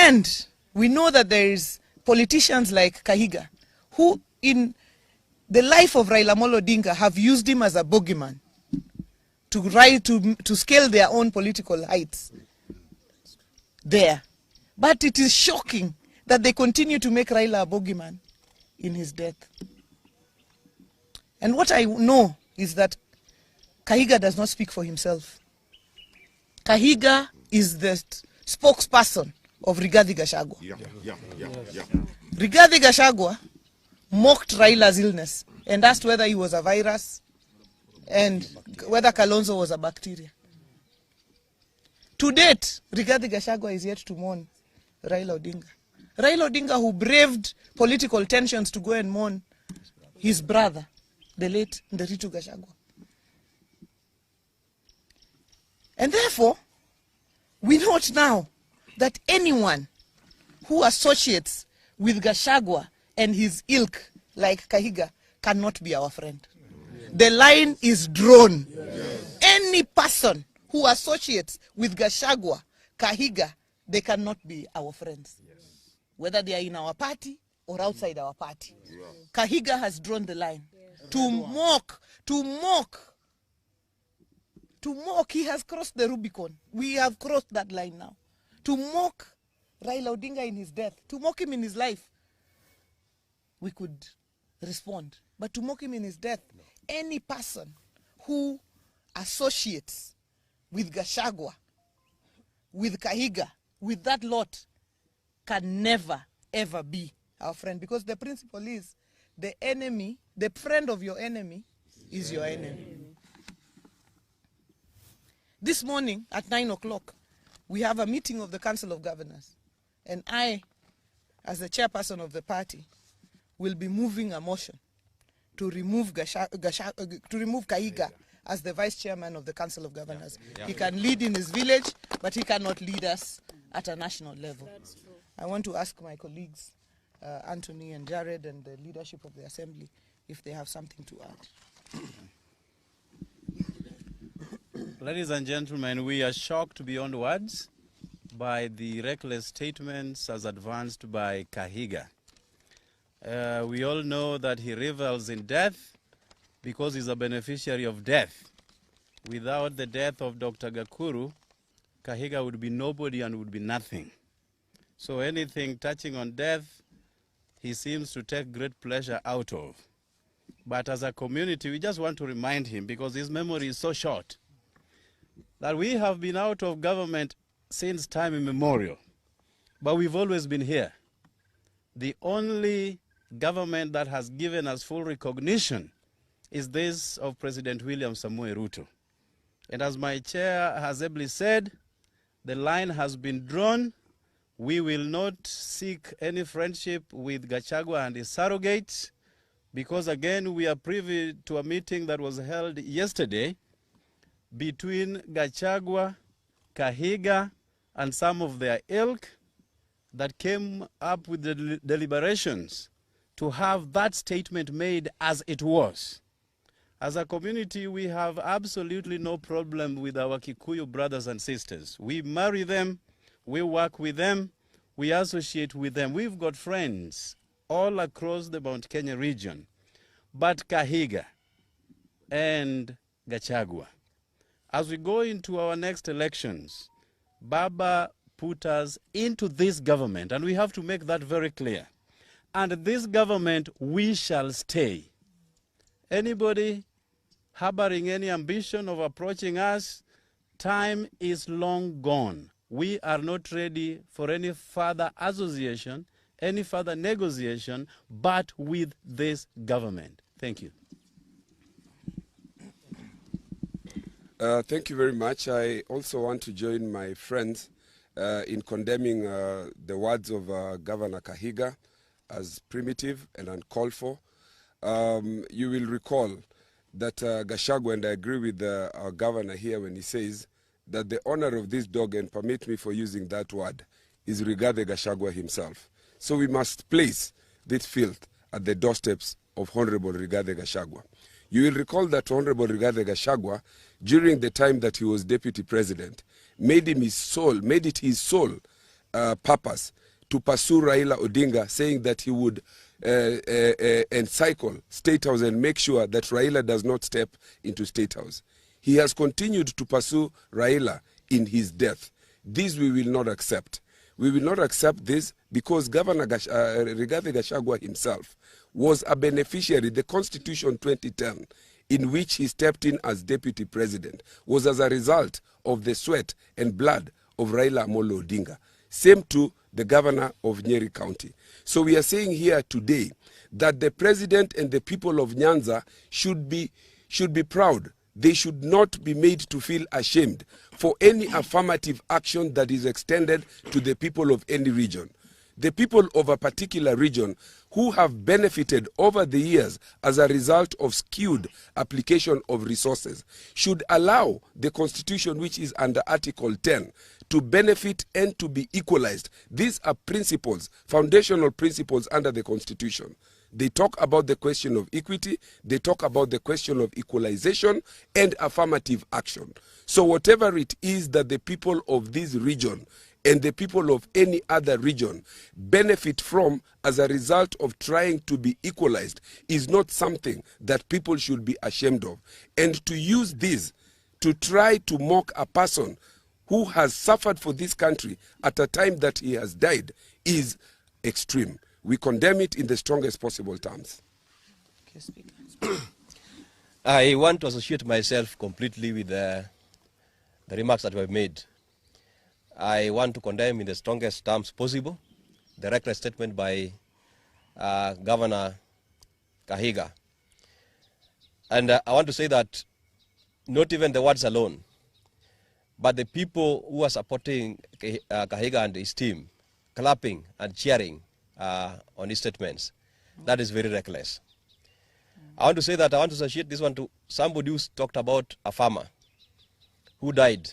And we know that there is politicians like Kahiga, who in the life of Raila Amolo Odinga have used him as a bogeyman to scale their own political heights there. But it is shocking that they continue to make Raila a bogeyman in his death. And what I know is that Kahiga does not speak for himself. Kahiga is the spokesperson of Rigathi Gachagua. Rigathi Gachagua mocked Raila's illness and asked whether he was a virus and whether Kalonzo was a bacteria. To date, Rigathi Gachagua is yet to mourn Raila Odinga. Raila Odinga, who braved political tensions to go and mourn his brother, the late Nderitu Gachagua. And therefore, we note now that anyone who associates with Gachagua and his ilk like Kahiga cannot be our friend. The line is drawn. Yes. Any person who associates with Gachagua, Kahiga, they cannot be our friends. Yes. Whether they are in our party or outside our party. Yes. Kahiga has drawn the line. Yes. To mock, he has crossed the Rubicon. We have crossed that line now. To mock Raila Odinga in his death, to mock him in his life, we could respond. But to mock him in his death, no. Any person who associates with Gachagua, with Kahiga, with that lot, can never, ever be our friend. Because the principle is, the enemy, the friend of your enemy is your enemy. This morning at 9 o'clock, we have a meeting of the Council of Governors. And I, as the chairperson of the party, will be moving a motion to remove Kahiga as the vice chairman of the Council of Governors. Yeah. He can lead in his village, but he cannot lead us at a national level. That's true. I want to ask my colleagues, Anthony and Jared, and the leadership of the Assembly, if they have something to add. Ladies and gentlemen, we are shocked beyond words by the reckless statements as advanced by Kahiga. We all know that he revels in death because he's a beneficiary of death. Without the death of Dr. Gakuru, Kahiga would be nobody and would be nothing. So anything touching on death, he seems to take great pleasure out of. But as a community, we just want to remind him, because his memory is so short, that we have been out of government since time immemorial, but we've always been here. The only government that has given us full recognition is this of President William Samoei Ruto. And as my chair has ably said, the line has been drawn. We will not seek any friendship with Gachagua and his surrogates, because again, we are privy to a meeting that was held yesterday between Gachagua, Kahiga, and some of their ilk that came up with the deliberations to have that statement made as it was. As a community, we have absolutely no problem with our Kikuyu brothers and sisters. We marry them, we work with them, we associate with them. We've got friends all across the Mount Kenya region. But Kahiga and Gachagua, as we go into our next elections, Baba put us into this government, and we have to make that very clear. And this government, we shall stay. Anybody harboring any ambition of approaching us, time is long gone. We are not ready for any further association, any further negotiation, but with this government. Thank you. Thank you very much. I also want to join my friends in condemning the words of Governor Kahiga as primitive and uncalled for. You will recall that Gachagua, and I agree with our governor here when he says that the owner of this dog, and permit me for using that word, is Rigathi Gachagua himself. So we must place this filth at the doorsteps of Honorable Rigathi Gachagua. You will recall that Honorable Rigathi Gachagua, during the time that he was deputy president, made it his sole purpose to pursue Raila Odinga, saying that he would encircle State House and make sure that Raila does not step into State House. He has continued to pursue Raila in his death. This we will not accept. We will not accept this because Governor Rigathi Gachagua himself was a beneficiary. The Constitution 2010, in which he stepped in as deputy president, was as a result of the sweat and blood of Raila Amolo Odinga. Same to the governor of Nyeri County. So we are saying here today that the president and the people of Nyanza should be proud. They should not be made to feel ashamed for any affirmative action that is extended to the people of any region. The people of a particular region who have benefited over the years as a result of skewed application of resources should allow the Constitution, which is under Article 10, to benefit and to be equalized. These are principles, foundational principles under the Constitution. They talk about the question of equity, they talk about the question of equalization and affirmative action. So whatever it is that the people of this region and the people of any other region benefit from as a result of trying to be equalized is not something that people should be ashamed of. And to use this to try to mock a person who has suffered for this country at a time that he has died is extreme. We condemn it in the strongest possible terms. I want to associate myself completely with the remarks that were made. I want to condemn in the strongest terms possible the reckless statement by Governor Kahiga. And I want to say that not even the words alone, but the people who are supporting Kahiga and his team, clapping and cheering on his statements, that is very reckless. I want to say that I want to associate this one to somebody who talked about a farmer who died,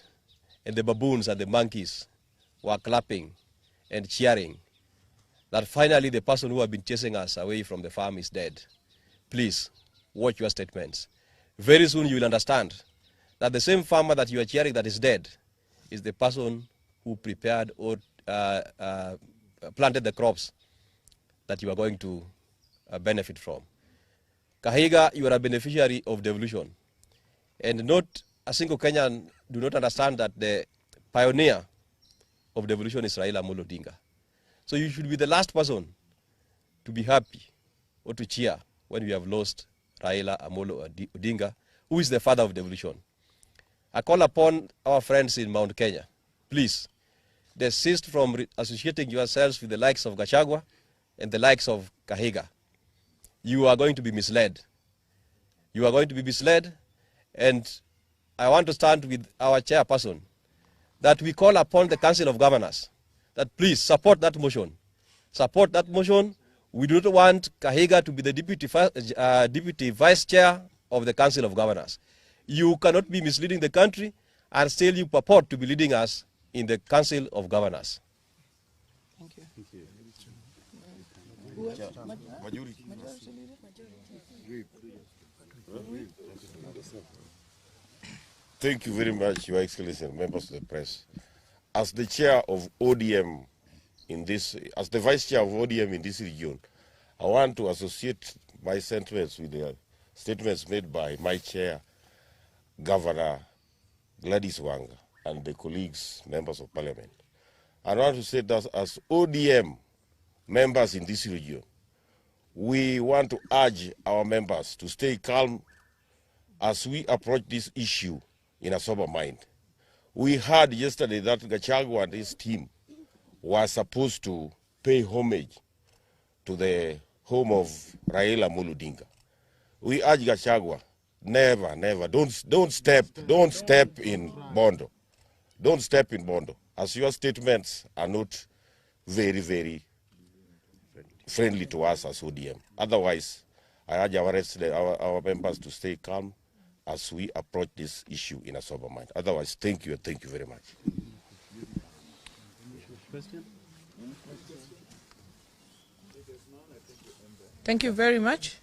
and the baboons and the monkeys were clapping and cheering that finally the person who had been chasing us away from the farm is dead. Please, watch your statements. Very soon you will understand that the same farmer that you are cheering that is dead is the person who prepared or planted the crops that you are going to benefit from. Kahiga, you are a beneficiary of devolution. And not a single Kenyan do not understand that the pioneer of devolution is Raila Amolo Odinga. So you should be the last person to be happy or to cheer when we have lost Raila Amolo Odinga, who is the father of devolution. I call upon our friends in Mount Kenya, please, desist from associating yourselves with the likes of Gachagua and the likes of Kahiga. You are going to be misled. You are going to be misled, and I want to stand with our chairperson that we call upon the Council of Governors that please support that motion. Support that motion. We do not want Kahiga to be the deputy vice chair of the Council of Governors. You cannot be misleading the country and still you purport to be leading us in the Council of Governors. Thank you. Thank you. Thank you very much, Your Excellency and members of the press. As the chair of ODM in this, as the vice chair of ODM in this region, I want to associate my sentiments with the statements made by my chair, Governor Gladys Wanga, and the colleagues, members of parliament. I want to say that as ODM members in this region, we want to urge our members to stay calm as we approach this issue in a sober mind. We heard yesterday that Gachagua and his team were supposed to pay homage to the home of Raila Amolo Odinga. We urge Gachagua, never, never, don't step in Bondo. Don't step in Bondo, as your statements are not very, very friendly to us as ODM. Otherwise, I urge our members to stay calm as we approach this issue in a sober mind. Otherwise, thank you and thank you very much. Thank you very much.